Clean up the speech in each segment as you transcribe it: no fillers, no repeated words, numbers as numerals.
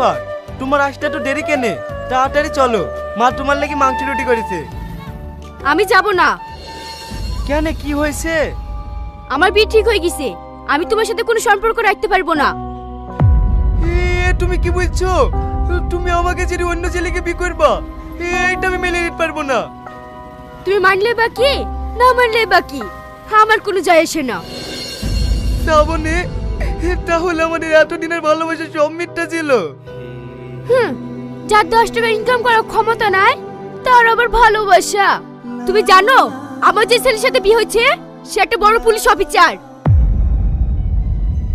ব্যাপার, তোমার আসতে একটু দেরি কেনে? তাড়াতাড়ি চলো, মা তোমার লাগি মাংস রুটি করেছে। আমি যাব না। কেন, কি হয়েছে? আমার বিয়ে ঠিক হয়ে গেছে, আমি তোমার সাথে কোনো সম্পর্ক রাখতে পারবো না। তুমি কি বলছো? তুমি আমাকে ছেড়ে অন্য ছেলেকে বিয়ে করবা? এইটা আমি মেনে নিতে পারবো না। তুমি মানলে বা কি, না মানলে বা কি, আমার কোনো যায় আসে না। শ্রাবণী, তাহলে আমাদের এতদিনের ভালোবাসা সব মিথ্যা ছিল? যার 10 টাকা ইনকাম করার ক্ষমতা নাই, তার আবার ভালোবাসা? তুমি জানো আমার যে ছেলের সাথে বিয়ে হয়েছে সে একটা বড় পুলিশ অফিসার।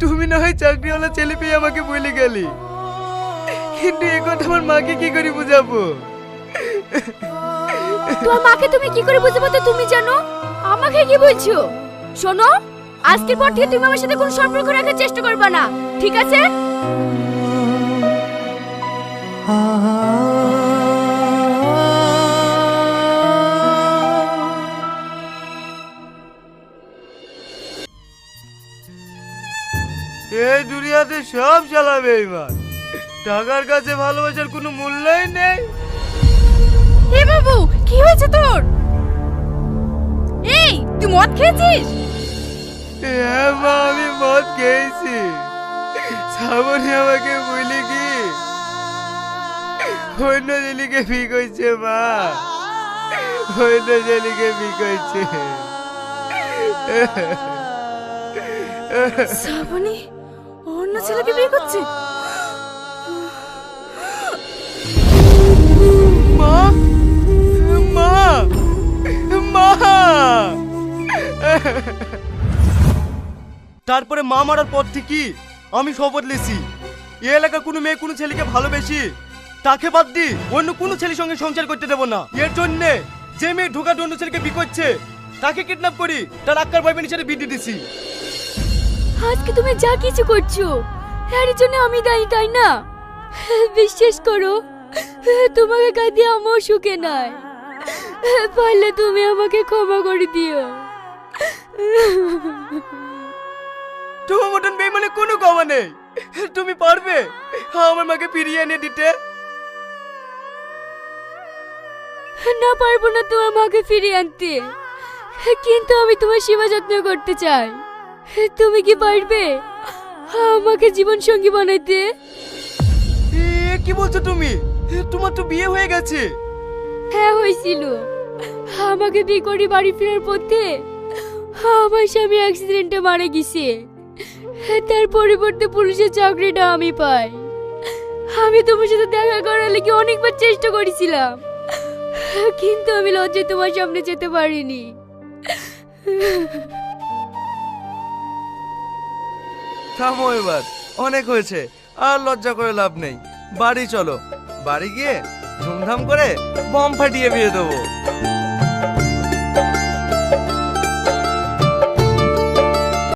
তুমি না হয় চাকরিওয়ালা ছেলে পেয়ে আমাকে বলে গেলি, কিন্তু এ কথা আমার মাকে কি করে বুঝাবো? তোমার মাকে তুমি কি করে বুঝাবো তো তুমি জানো, আমাকে কি বলছো? শোনো, আজকের পর থেকে তুমি আমার সাথে কোনো সম্পর্ক রাখার চেষ্টা করবে না, ঠিক আছে? এই দুনিয়াতে সব চালাবে বেঈমান, টাকার কাছে ভালোবাসার কোনো মূল্যই নেই। হে বাবু, কি হয়েছে তোর? এই, তুই মদ খেয়েছিস? হ্যাঁ মা, আমি মদ খেয়েছি। শ্রাবণী আমাকে বলি কি অন্য ছেলেকে বিয়ে করছে মা, অন্য ছেলেকে বিয়ে করছে। শ্রাবণী অন্য ছেলেকে বিয়ে করছে? মা, মা, মা। তারপরে মা মারার পর থেকে আমি শপথ নিয়েছি, এই এলাকার কোনো মেয়ে কোনো ছেলেকে ভালোবেসি তাকে বাদ দি অন্য কোনো ছেলের সঙ্গে সংসার করতে দেবো না। এর জন্য যে মেয়ে ঢোকা অন্য ছেলেকে বিয়ে করছে তাকে কিডন্যাপ করি তার আক্কার বয়ফ্রেন্ডের সাথে বিয়ে দিয়ে দিছি। আজকে তুমি যা কিছু করছো এর জন্য আমি দায়ী, তাই না? বিশ্বাস করো, তোমাকে কাঁদিয়ে আমার সুখে নাই। পারলে তুমি আমাকে ক্ষমা করে দিও। তোমার মতন বেইমানে কোনো ক্ষমা নেই। তুমি পারবে আমার মাকে ফিরিয়ে এনে দিতে? না, পারবো না তোমার মাকে ফিরিয়ে আনতে, কিন্তু আমি তোমার সেবা যত্ন করতে চাই। তুমি কি পারবে আমাকে জীবন সঙ্গী বানাইতে? কি বলছো তুমি? তোমার তো বিয়ে হয়ে গেছে। হ্যাঁ, হয়েছিল। আমাকে বিয়ে করে বাড়ি ফেরার পথে আমার স্বামী অ্যাক্সিডেন্টে মারা গেছে। তার পরিবর্তে পুলিশের চাকরিটা আমি পাই। আমি তোমার সাথে দেখা করার লাগি অনেকবার চেষ্টা করেছিলাম, কিন্তু আমি লজ্জায় তোমার সামনে যেতে পারিনি। থামো এবার, অনেক হয়েছে, আর লজ্জা করে লাভ নেই। বাড়ি চলো, বাড়ি গিয়ে ধুমধাম করে বম ফাটিয়ে বিয়ে দেবো।